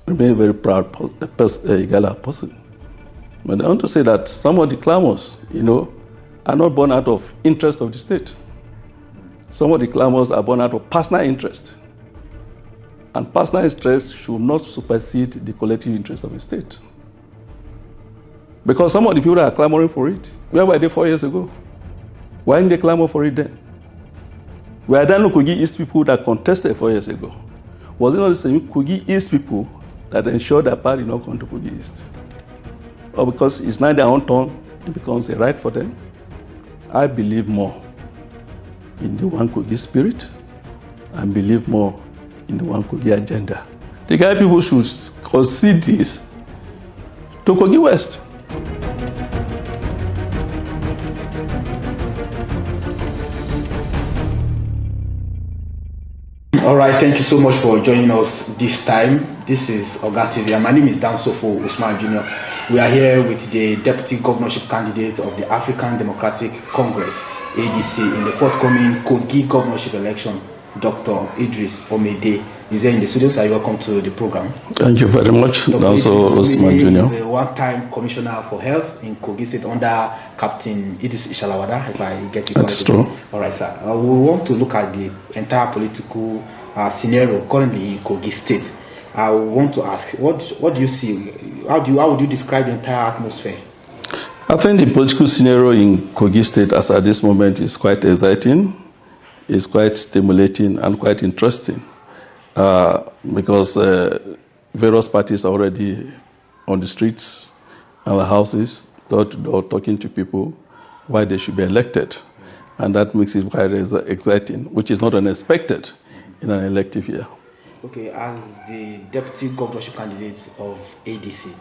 remain a very proud Igala person. But I want to say that some of the clamors, are not born out of interest of the state. Some of the clamors are born out of personal interest. And personal interest should not supersede the collective interest of the state. Because some of the people that are clamoring for it, where were they 4 years ago? Why didn't they clamor for it then? Were there no Kogi East people that contested 4 years ago? Was it not the same Kogi East people that ensured that party did not come to Kogi East? Or because it's not their own turn, it becomes a right for them? I believe more in the one Kogi spirit and believe more in the one Kogi agenda. The Ghana people should concede this to Kogi West. All right, thank you so much for joining us this time. This is Ogatv, and my name is Dan Sofo Usman Jr. We are here with the Deputy Governorship candidate of the African Democratic Congress, ADC, in the forthcoming Kogi Governorship election, Dr. Idris Omede. Is there in the studio, sir? Welcome to the program. Thank you very much, Dan Sofo Usman Jr. Is a one-time Commissioner for Health in Kogi State under Captain Idris Ishalawada, if I get you correct. That's true. All right, sir. We want to look at the entire political scenario currently in Kogi State. I want to ask, what do you see? How would you describe the entire atmosphere? I think the political scenario in Kogi State as at this moment is quite exciting, is quite stimulating and quite interesting because various parties are already on the streets and the houses, door to door, talking to people why they should be elected. And that makes it quite exciting, which is not unexpected in an elective year. Okay, as the deputy governorship candidate of ADC,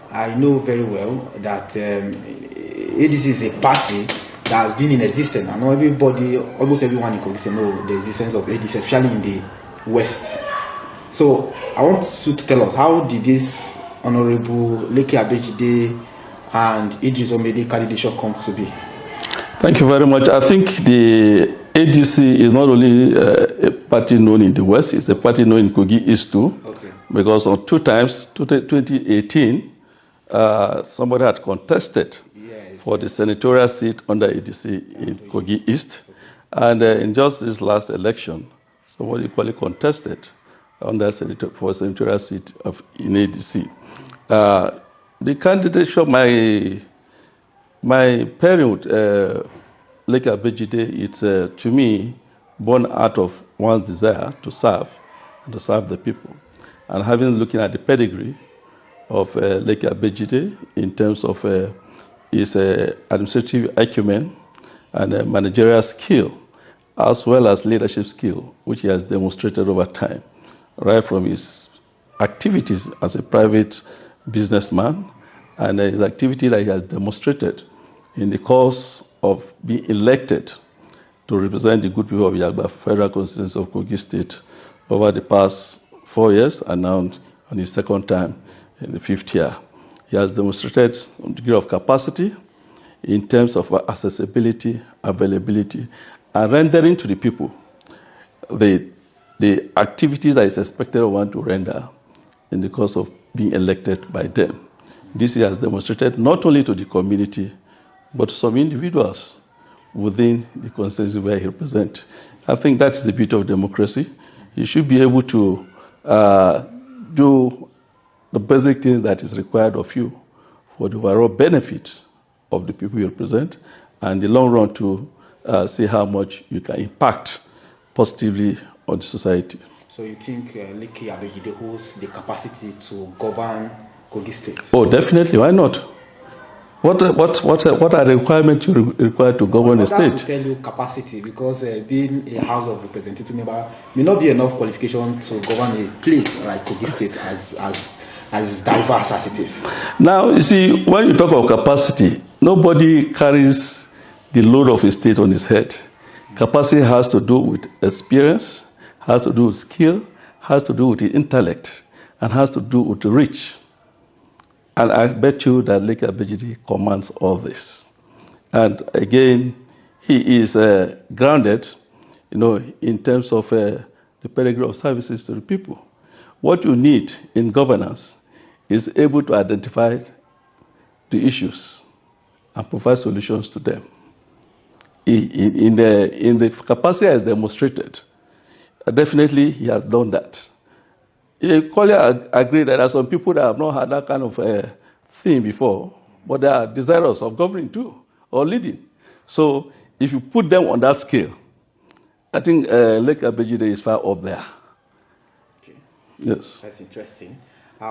I know very well that ADC is a party that has been in existence. I know everybody, almost everyone in Kogi knows the existence of ADC, especially in the West. So I want you to tell us, how did this Honorable Leke Abejide and Idris Omede candidature come to be? Thank you very much. I think the ADC is not only a party known in the West, it's a party known in Kogi East too. Okay. Because on 2 times, 2018, somebody had contested for the senatorial seat under ADC in Kogi East. And in just this last election, somebody equally contested under for senatorial seat in ADC. The candidature, my parent, Leke Abejide, it's to me born out of one's desire to serve and to serve the people. And looking at the pedigree of Leke Abejide in terms of his administrative acumen and managerial skill, as well as leadership skill, which he has demonstrated over time, right from his activities as a private businessman and his activity that he has demonstrated in the course of being elected to represent the good people of Yagba Federal Constituency of Kogi State over the past 4 years and now on his second time in the 5th year. He has demonstrated a degree of capacity in terms of accessibility, availability, and rendering to the people the activities that is expected of one to render in the course of being elected by them. This he has demonstrated not only to the community, but to some individuals within the constituency where he represents. I think that is the beauty of democracy. You should be able to do the basic things that is required of you for the overall benefit of the people you represent, and in the long run to see how much you can impact positively on the society. So you think Leke Abejide holds the capacity to govern Kogi State? Oh, definitely. Why not? What are the requirements you require to govern a state? To tell you capacity, because being a House of Representative member may not be enough qualification to govern a place like Kogi State as diverse as it is. Now, you see, when you talk of capacity, nobody carries the load of a state on his head. Capacity has to do with experience, has to do with skill, has to do with the intellect, and has to do with the reach. And I bet you that Leke Abejide commands all this. And again, he is grounded, in terms of the pedigree of services to the people. what you need in governance is able to identify the issues and provide solutions to them. In the capacity as demonstrated, definitely he has done that. Collier agreed that there are some people that have not had that kind of thing before, but they are desirous of governing too, or leading. So if you put them on that scale, I think Lake Abejide is far up there. Okay. Yes. That's interesting.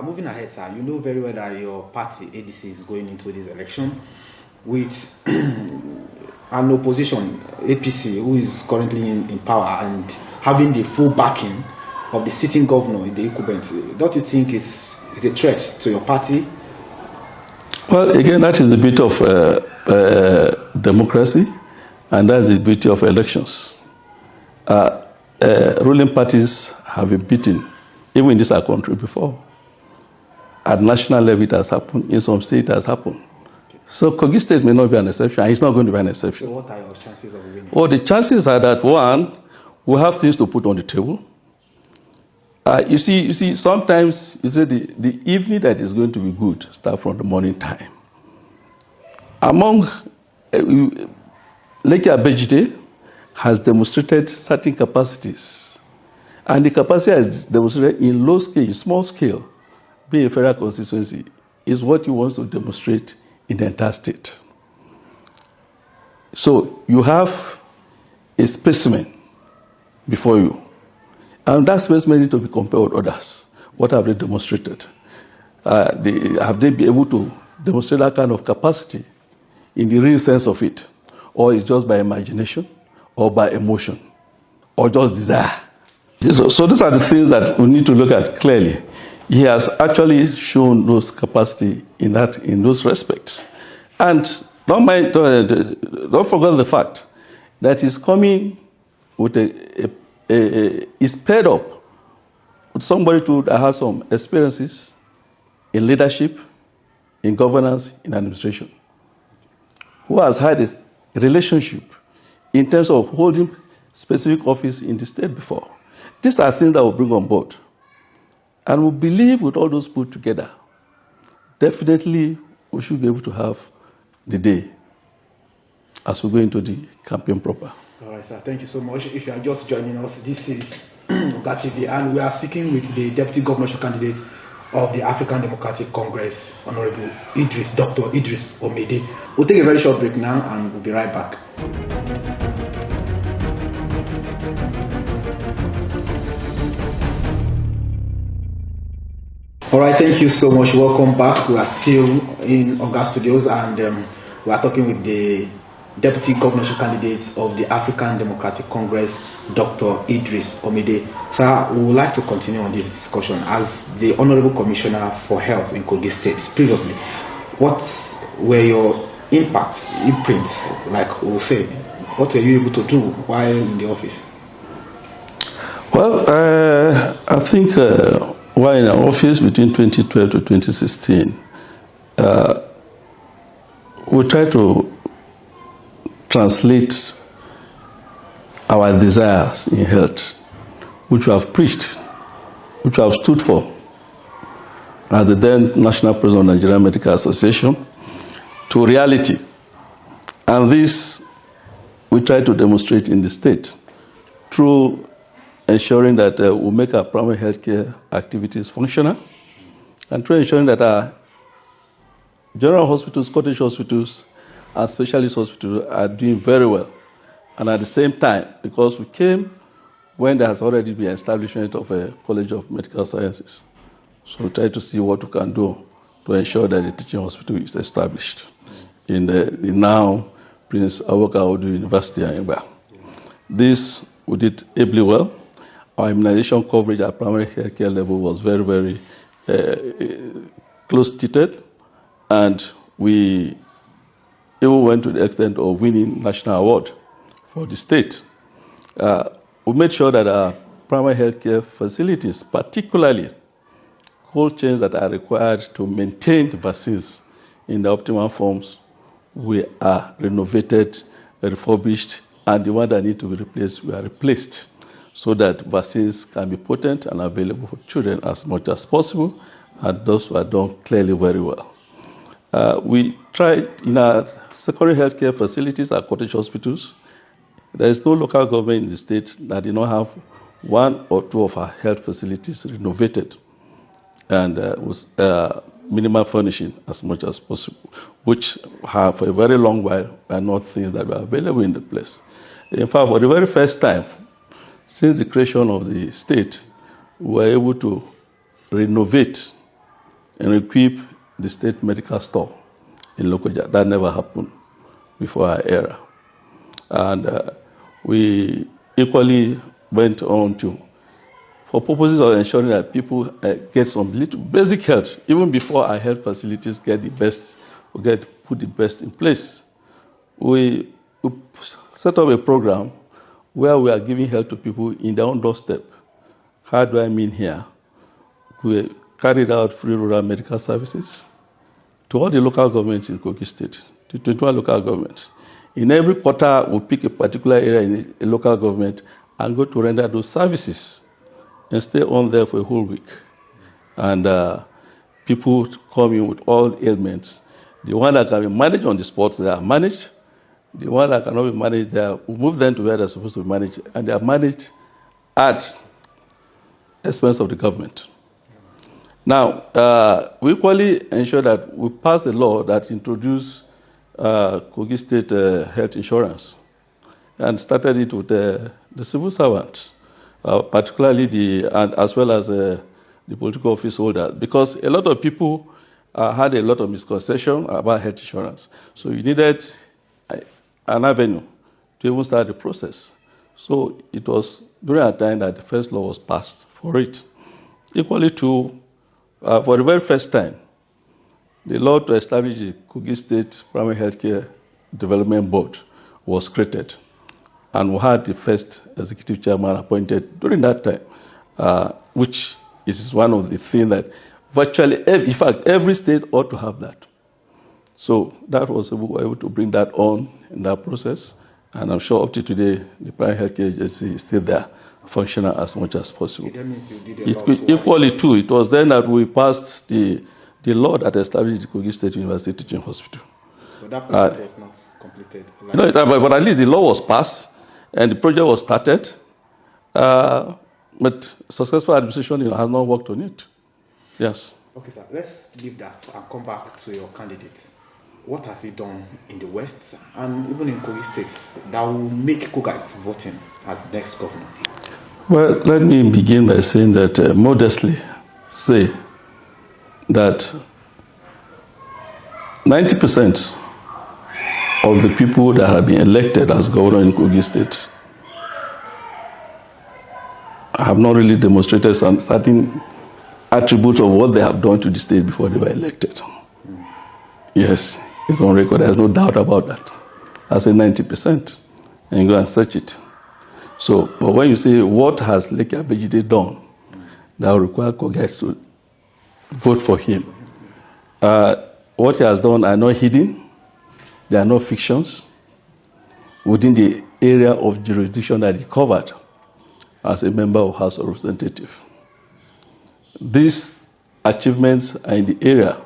Moving ahead, sir, you know very well that your party, ADC, is going into this election with an opposition, APC, who is currently in power and having the full backing of the sitting governor in the incumbent. Don't you think is a threat to your party? Well, again, that is the beauty of democracy, and that's the beauty of elections. Ruling parties have been beaten, even in this our country before. At national level, it has happened. In some states, it has happened. So Kogi State may not be an exception, and it's not going to be an exception. So what are your chances of winning? Well, the chances are that, one, we have things to put on the table. You see, sometimes you say the evening that is going to be good start from the morning time. Among Lake Abejide has demonstrated certain capacities, and the capacity is demonstrated in low scale, small scale, being a federal constituency, is what he wants to demonstrate in the entire state. So you have a specimen before you. And that specimen needs to be compared with others. What have they demonstrated? Have they been able to demonstrate that kind of capacity in the real sense of it? Or it's just by imagination, or by emotion, or just desire? So these are the things that we need to look at clearly. He has actually shown those capacity in those respects. And don't forget the fact that he's coming with is paired up with somebody that has some experiences in leadership, in governance, in administration, who has had a relationship in terms of holding specific office in the state before. These are things that we'll bring on board. And we believe with all those put together, definitely we should be able to have the day as we go into the campaign proper. All right, sir. Thank you so much. If you are just joining us, this is Ogatv, and we are speaking with the deputy governorship candidate of the African Democratic Congress, Honorable Dr. Idris Omede. We'll take a very short break now, and we'll be right back. All right, thank you so much. Welcome back. We are still in Oga Studios, and we are talking with the Deputy Governorship Candidate of the African Democratic Congress, Dr. Idris Omede. Sir, we would like to continue on this discussion. As the Honorable Commissioner for Health in Kogi State previously, what were your imprints, like we'll say? What were you able to do while in the office? Well, I think while in our office between 2012 to 2016, we tried to translate our desires in health, which we have preached, which we have stood for, as the then National President of the Nigerian Medical Association, to reality. And this we try to demonstrate in the state through ensuring that we make our primary healthcare activities functional, and through ensuring that our general hospitals, cottage hospitals, and specialist hospitals are doing very well. And at the same time, because we came when there has already been establishment of a College of Medical Sciences, so we try to see what we can do to ensure that the teaching hospital is established in the now Prince Awaka Odu University in Emba. This we did ably well. Our immunization coverage at primary healthcare level was very, very close-seated, and we even went to the extent of winning national award for the state. We made sure that our primary healthcare facilities, particularly cold chains that are required to maintain the vaccines in the optimal forms, we are renovated, refurbished, and the ones that need to be replaced, we are replaced. so that vaccines can be potent and available for children as much as possible, and those were done clearly very well. We tried in our secondary healthcare facilities at cottage hospitals. There is no local government in the state that did not have one or two of our health facilities renovated and with minimal furnishing as much as possible, which have for a very long while are not things that were available in the place. In fact, for the very first time, since the creation of the state, we were able to renovate and equip the state medical store in Lokoja. That never happened before our era. And we equally went on to, for purposes of ensuring that people get some little basic health, even before our health facilities get the best, or put the best in place. We set up a program where we are giving health to people in their own doorstep. How do I mean here? We carried out free rural medical services to all the local governments in Kogi State, to 21 local governments. In every quarter, we pick a particular area in a local government and go to render those services and stay on there for a whole week. And people come in with all ailments. The one that can be managed on the spot, they are managed. The one that cannot be managed there, we move them to where they're supposed to be managed, and they are managed at expense of the government. Now, we equally ensure that we pass a law that introduced Kogi State health insurance and started it with the civil servants, particularly and as well as the political office holders, because a lot of people had a lot of misconception about health insurance. So you needed an avenue to even start the process. So it was during our time that the first law was passed for it. Equally true, for the very first time, the law to establish the Kogi State Primary Healthcare Development Board was created. And we had the first executive chairman appointed during that time, which is one of the things that virtually, in fact, every state ought to have that. So that was, we were able to bring that on in that process. And I'm sure up to today, the primary healthcare agency is still there, functional as much as possible. That means you did a lot. Equally true, it was then that we passed the law that established the Kogi State University Teaching Hospital. But that project was not completed. No, but at least the law was passed and the project was started. But successful administration has not worked on it. Yes. Okay, sir. Let's leave that and come back to your candidate. What has he done in the West and even in Kogi State that will make Kogites voting as next governor? Well, let me begin by saying that modestly say that 90% of the people that have been elected as governor in Kogi State have not really demonstrated some certain attributes of what they have done to the state before they were elected. Yes, it's on record. There's no doubt about that. I say 90%, and you go and search it. So, but when you say what has Leke Abejide done that will require Kogites to vote for him, what he has done are not hidden. They are not fictions within the area of jurisdiction that he covered as a member of House of Representatives. These achievements are in the area.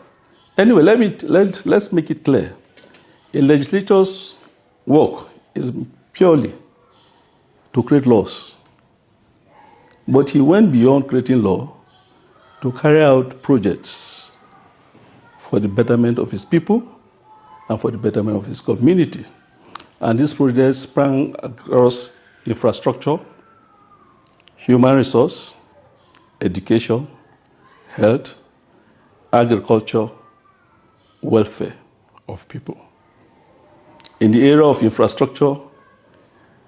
Anyway, let's make it clear. A legislature's work is purely to create laws. But he went beyond creating law to carry out projects for the betterment of his people and for the betterment of his community. And these projects sprang across infrastructure, human resource, education, health, agriculture, welfare of people. In the area of infrastructure,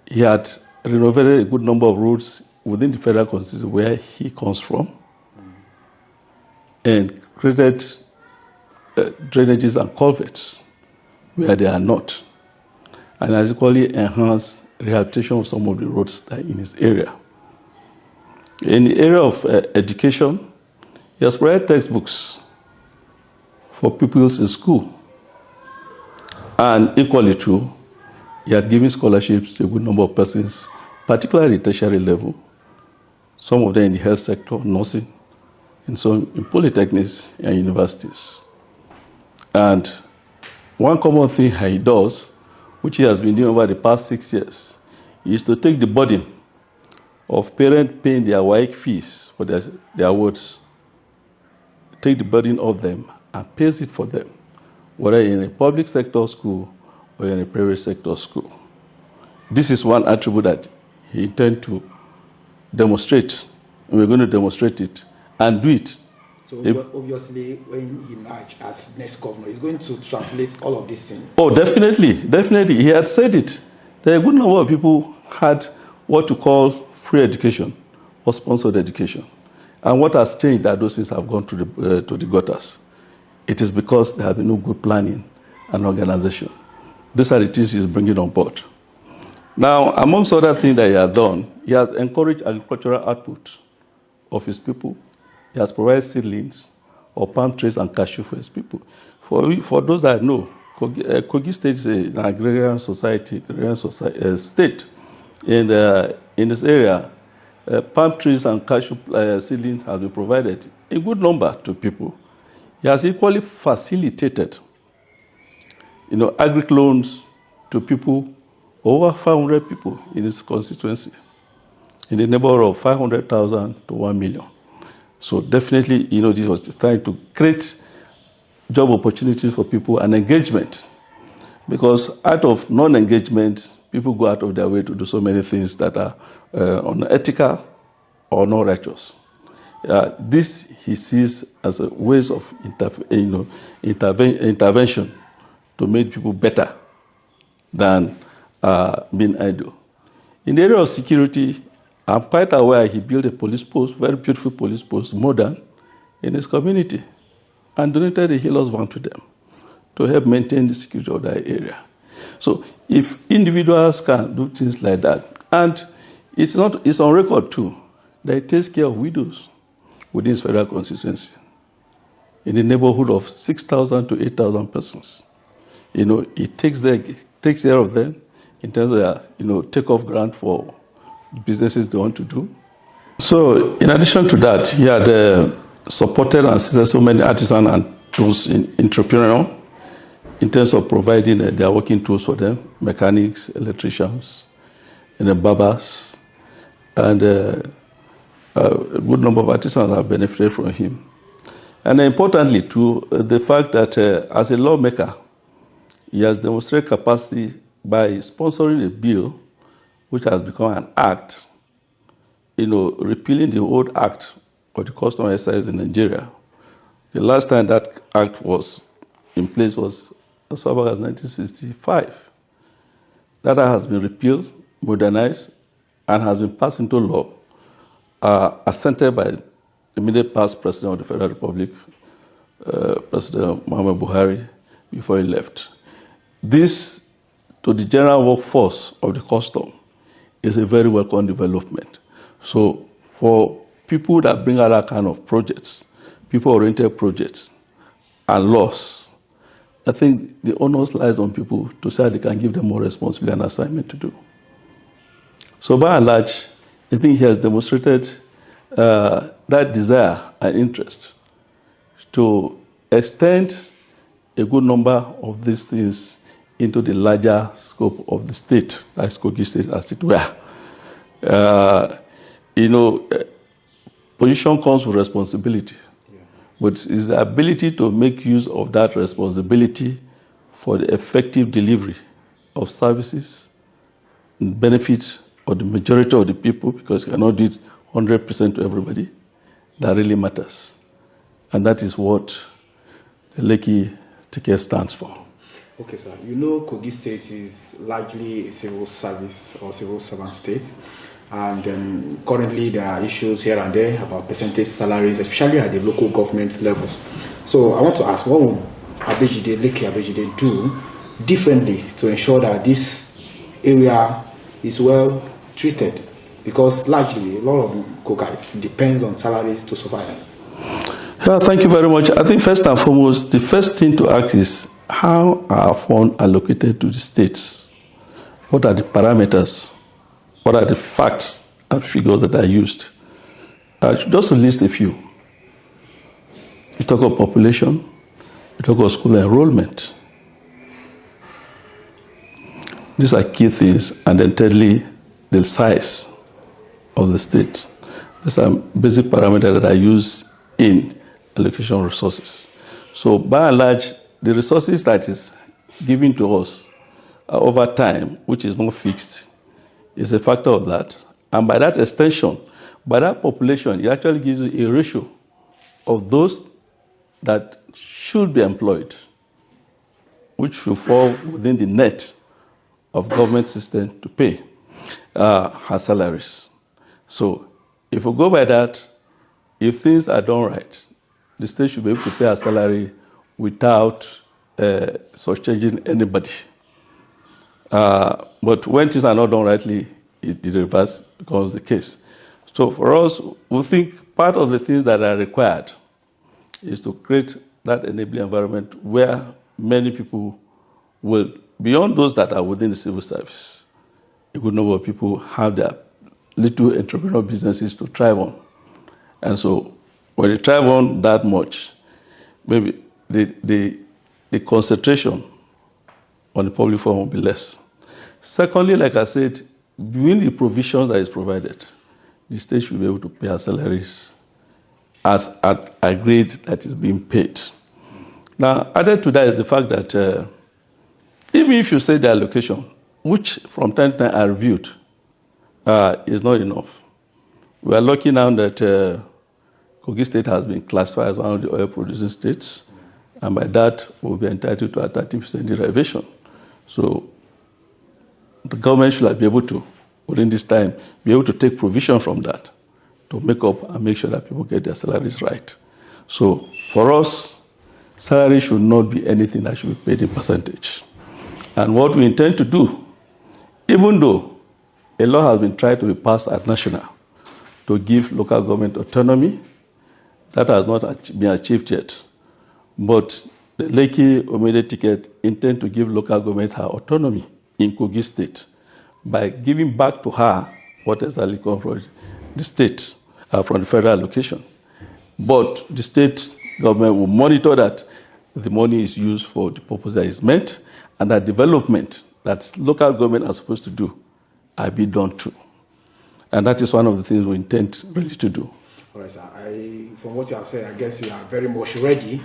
he had renovated a good number of roads within the federal constituency where he comes from and created drainages and culverts where they are not, and has equally enhanced rehabilitation of some of the roads that are in his area. In the area of education, he has provided textbooks for pupils in school. And equally true, he had given scholarships to a good number of persons, particularly at the tertiary level, some of them in the health sector, nursing, and some in polytechnics and universities. And one common thing he does, which he has been doing over the past 6 years, is to take the burden of parents paying their WAEC fees for their wards, take the burden of them and pays it for them, whether in a public sector school or in a private sector school. This is one attribute that he intends to demonstrate, and we're going to demonstrate it and do it. So obviously, when he emerges as next governor, he's going to translate all of these things. Oh, definitely, definitely. He had said it. There are a good number of people had what to call free education or sponsored education. And what has changed that those things have gone to the gutters? It is because there have been no good planning and organization. These are the things he's bringing on board. Now, amongst other things that he has done, he has encouraged agricultural output of his people. He has provided seedlings or palm trees and cashew for his people. For those that know, Kogi State is an agrarian society, state. And in this area, palm trees and cashew seedlings have been provided in good number to people. He has equally facilitated, agric loans to people, over 500 people in this constituency, in the neighborhood of 500,000 to 1 million. So definitely, this was trying to create job opportunities for people and engagement. Because out of non-engagement, people go out of their way to do so many things that are unethical or not righteous. This he sees as a ways of intervention to make people better than being idle. In the area of security, I'm quite aware he built a police post, very beautiful police post, modern, in his community, and donated a healer's van to them to help maintain the security of that area. So if individuals can do things like that, and it's on record too, that he takes care of widows within his federal constituency, in the neighborhood of 6,000 to 8,000 persons. He takes care of them in terms of their, take-off grant for businesses they want to do. So in addition to that, he had supported and assisted so many artisans and those entrepreneurs in terms of providing their working tools for them, mechanics, electricians, and barbers. And a good number of artisans have benefited from him. And importantly, too, the fact that as a lawmaker, he has demonstrated capacity by sponsoring a bill which has become an act, repealing the old act of the custom exercise in Nigeria. The last time that act was in place was as far back as 1965. That has been repealed, modernized, and has been passed into law, assented by the immediate past President of the Federal Republic, President Muhammad Buhari, before he left. This, to the general workforce of the custom, is a very welcome development. So for people that bring out that kind of projects, people-oriented projects, and laws, I think the onus lies on people to say they can give them more responsibility and assignment to do. So by and large, I think he has demonstrated that desire and interest to extend a good number of these things into the larger scope of the state, that's Kogi State as it were. Position comes with responsibility, but it's the ability to make use of that responsibility for the effective delivery of services and benefit of the majority of the people, because you cannot do it 100% to everybody. That really matters. And that is what the Lekki ticket stands for. Okay, sir. Kogi State is largely a civil service or civil servant state. And currently there are issues here and there about percentage salaries, especially at the local government levels. So I want to ask, what will Lekki Abejide do differently to ensure that this area is well treated? Because largely a lot of Kogites depends on salaries to survive. Yeah, thank you very much. I think first and foremost, the first thing to ask is, how are funds allocated to the states? What are the parameters? What are the facts and figures that are used? Just to list a few. You talk of population, you talk of school enrollment. These are key things. And then thirdly, the size of the state. These are basic parameters that are used in allocation of resources. So by and large, the resources that is given to us over time, which is not fixed, is a factor of that. And by that extension, by that population, it actually gives you a ratio of those that should be employed, which should fall within the net of government system to pay her salaries. So if we go by that, if things are done right, the state should be able to pay her salary without surcharging anybody. But when things are not done rightly, the reverse becomes the case. So for us, we think part of the things that are required is to create that enabling environment where many people will, beyond those that are within the civil service, a good number of people have their little entrepreneurial businesses to thrive on. And so when they thrive on that much, maybe the concentration on the public fund will be less. Secondly, like I said, between the provisions that is provided, the state should be able to pay our salaries as at a grade that is being paid. Now, added to that is the fact that even if you say the allocation, which from time to time are reviewed, is not enough. We are lucky now that Kogi State has been classified as one of the oil-producing states, and by that we'll be entitled to a 30% derivation. So the government should be able to, within this time, be able to take provision from that to make up and make sure that people get their salaries right. So for us, salary should not be anything that should be paid in percentage. And what we intend to do, even though a law has been tried to be passed at national to give local government autonomy, that has not been achieved yet. But the Idris Omede ticket intends to give local government her autonomy in Kogi State by giving back to her what has actually come from the state, from the federal allocation. But the state government will monitor that the money is used for the purpose that is meant, and that development that local government are supposed to do are being done too. And that is one of the things we intend really to do. All right, sir. From what you have said, I guess you are very much ready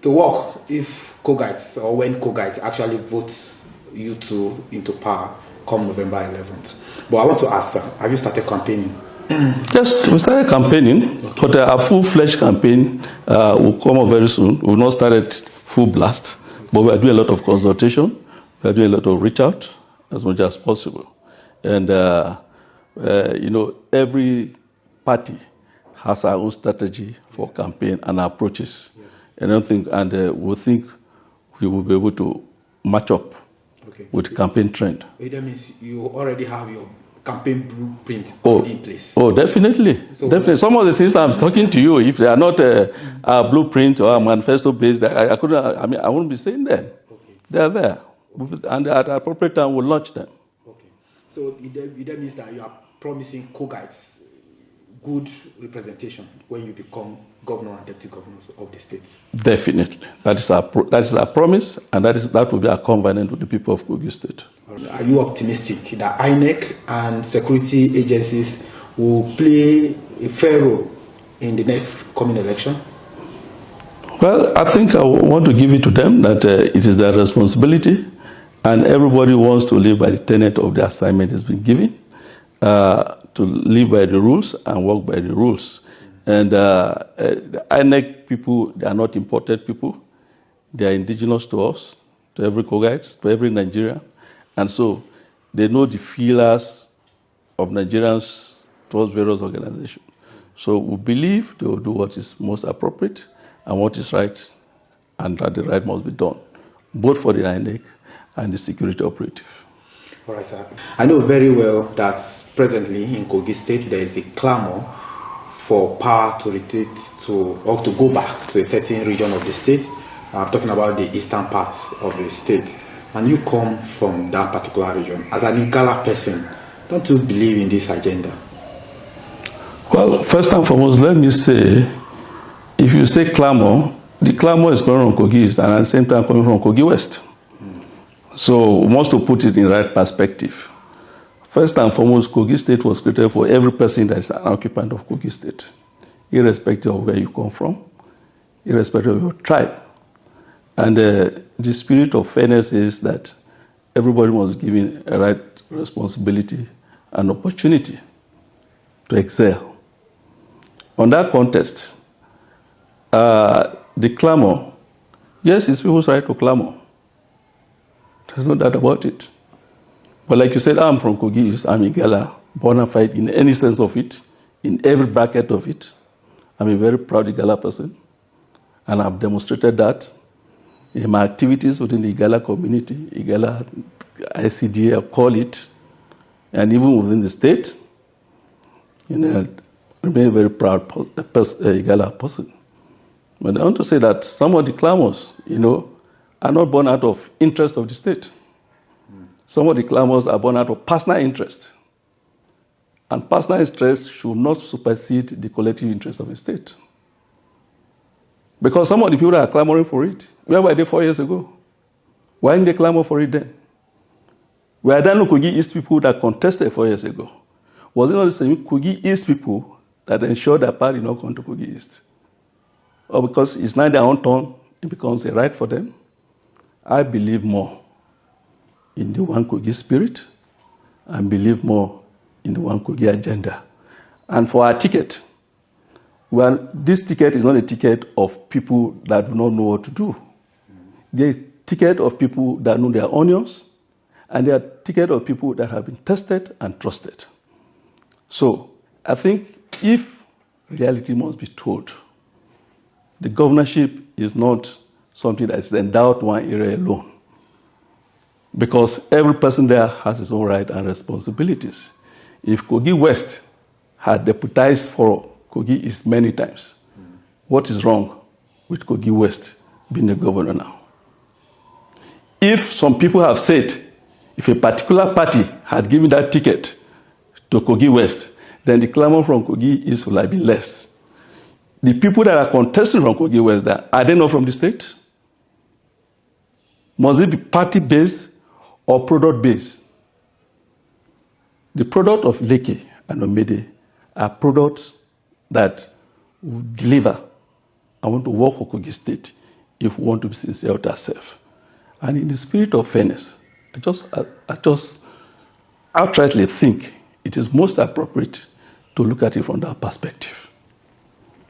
to work if Kogites, or when Kogites actually vote you two into power come November 11th. But I want to ask, sir, have you started campaigning? Yes, we started campaigning, okay. But a full-fledged campaign will come up very soon. We've not started full blast, but we are doing a lot of consultation. We are doing a lot of reach out as much as possible. And, every party has our own strategy for campaign and approaches. Yeah. We think we will be able to match up with campaign trend. That means you already have your campaign blueprint already in place. Oh, definitely. So definitely. Some of the things I'm talking to you, if they are not a blueprint or a manifesto based, I wouldn't be saying them. Okay. They are there. And at the appropriate time, we'll launch them. Okay. So that means that you are promising Kogites good representation when you become governor and deputy governors of the state. Definitely. That is our promise, and that will be our covenant with the people of Kogi State. Are you optimistic that INEC and security agencies will play a fair role in the next coming election? Well, I think I want to give it to them that it is their responsibility, and everybody wants to live by the tenet of the assignment has been given, to live by the rules and work by the rules. And the INEC people, they are not imported people. They are indigenous to us, to every Kogite, to every Nigerian. And so they know the feelers of Nigerians towards various organizations. So we believe they will do what is most appropriate and what is right, and that the right must be done, both for the INEC and the security operative. All right, sir. I know very well that presently in Kogi State there is a clamor for power to retreat or to go back to a certain region of the state. I'm talking about the eastern part of the state. And you come from that particular region. As an Igala person, don't you believe in this agenda? Well, first and foremost, let me say, if you say clamor, the clamor is coming from Kogi East and at the same time coming from Kogi West. So we must to put it in the right perspective. First and foremost, Kogi State was created for every person that is an occupant of Kogi State, irrespective of where you come from, irrespective of your tribe. And the spirit of fairness is that everybody must be given a right responsibility and opportunity to excel. On that context, the clamor, yes, it's people's right to clamor. There's no doubt about it. But like you said, I'm from Kogi East, I'm Igala, bona fide in any sense of it, in every bracket of it. I'm a very proud Igala person, and I've demonstrated that in my activities within the Igala community, Igala ICDA, I call it, and even within the state, I'm a very proud Igala person. But I want to say that some of the clamors, are not born out of interest of the state. Some of the clamors are born out of personal interest. And personal interest should not supersede the collective interest of the state. Because some of the people that are clamoring for it, where were they 4 years ago? Why didn't they clamor for it then? Were there no Kogi East people that contested 4 years ago? Was it not the same Kogi East people that ensured that party did not come to Kogi East? Or because it's not their own turn, it becomes a right for them? I believe more in the one Kogi spirit and believe more in the one Kogi agenda. And for our ticket, well, this ticket is not a ticket of people that do not know what to do. The ticket of people that know their onions, and they are ticket of people that have been tested and trusted. So I think if reality must be told, the governorship is not something that is endowed to one area alone, because every person there has his own rights and responsibilities. If Kogi West had deputized for Kogi East many times, what is wrong with Kogi West being the governor now? If some people have said, if a particular party had given that ticket to Kogi West, then the clamor from Kogi East will have been less. The people that are contesting from Kogi West, are they not from the state? Must it be party-based or product-based? The product of Leke and Omede are products that will deliver. I want to work for Kogi State if we want to be sincere with ourselves. And in the spirit of fairness, I just outrightly think it is most appropriate to look at it from that perspective.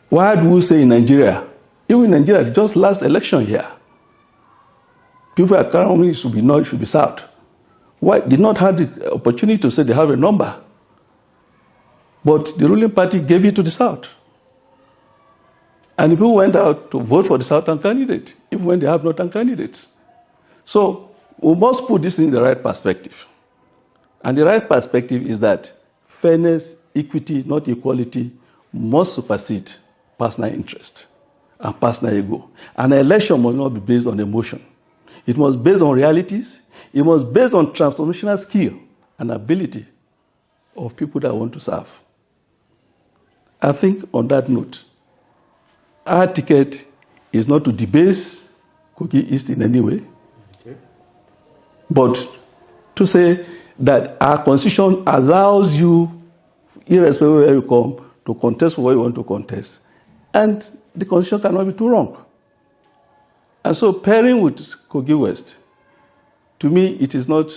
Why do we say in Nigeria, even in Nigeria, just last election here, people are claiming it should be north, it should be south. Why did not have the opportunity to say they have a number? But the ruling party gave it to the south. And the people went out to vote for the southern candidate, even when they have northern candidates. So we must put this in the right perspective. And the right perspective is that fairness, equity, not equality, must supersede personal interest and personal ego. An election must not be based on emotion. It must be based on realities. It must be based on transformational skill and ability of people that want to serve. I think on that note, our ticket is not to debase Kogi East in any way, but to say that our constitution allows you, irrespective of where you come, to contest for what you want to contest. And the constitution cannot be too wrong. And so pairing with Kogi West, to me, it is not,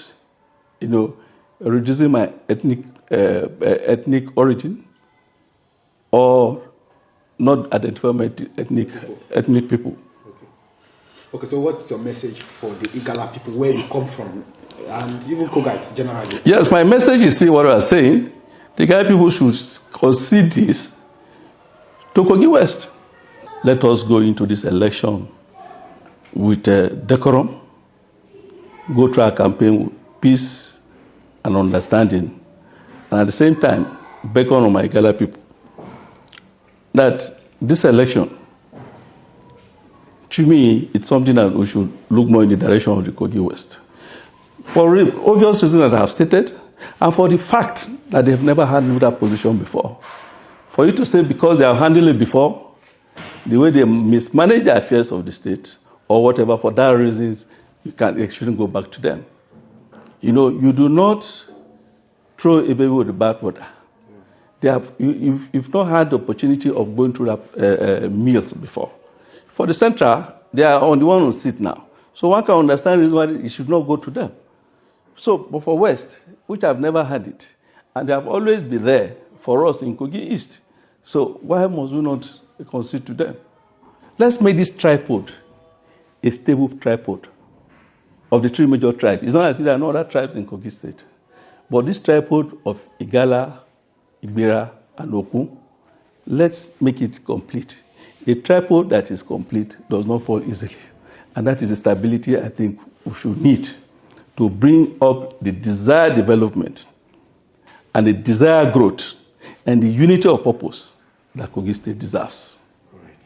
reducing my ethnic origin or not identifying my ethnic people. Okay, so what's your message for the Igala people, where you come from, and even Kogites generally? Yes, my message is still what I was saying. The Igala people should concede this to Kogi West. Let us go into this election with decorum, go through our campaign with peace and understanding, and at the same time, beckon on my Igala people that this election, to me, it's something that we should look more in the direction of the Kogi West. For obvious reasons that I have stated, and for the fact that they have never had that position before. For you to say because they have handled it before, the way they mismanage the affairs of the state or whatever, for that reasons, you shouldn't go back to them. You do not throw a baby with the bathwater. You've not had the opportunity of going through that meals before. For the central, they are on the one on seat now. So one can understand the reason why you should not go to them. So, but for West, which I've never had it, and they have always been there for us in Kogi East. So why must we not concede to them? Let's make this tripod a stable tripod of the three major tribes. It's not as if there are no other tribes in Kogi State. But this tripod of Igala, Ibera, and Oku, let's make it complete. A tripod that is complete does not fall easily. And that is the stability I think we should need to bring up the desired development and the desired growth and the unity of purpose that Kogi State deserves. All right.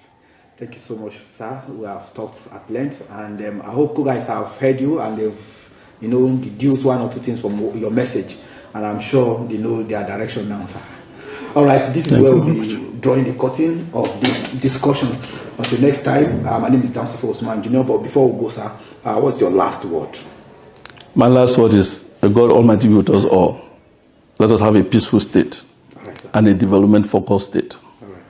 Thank you so much, sir. We have talked at length, and I hope you guys have heard you and they've, deduced one or two things from your message. And I'm sure they know their direction now, sir. All right, this is where we'll be drawing the curtain of this discussion. Until next time, my name is Danso Osman Jr. But before we go, sir, what's your last word? My last word is, God Almighty be with us all. Let us have a peaceful state and a development-focused state. All right.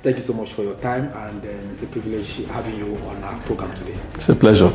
Thank you so much for your time, and it's a privilege having you on our program today. It's a pleasure.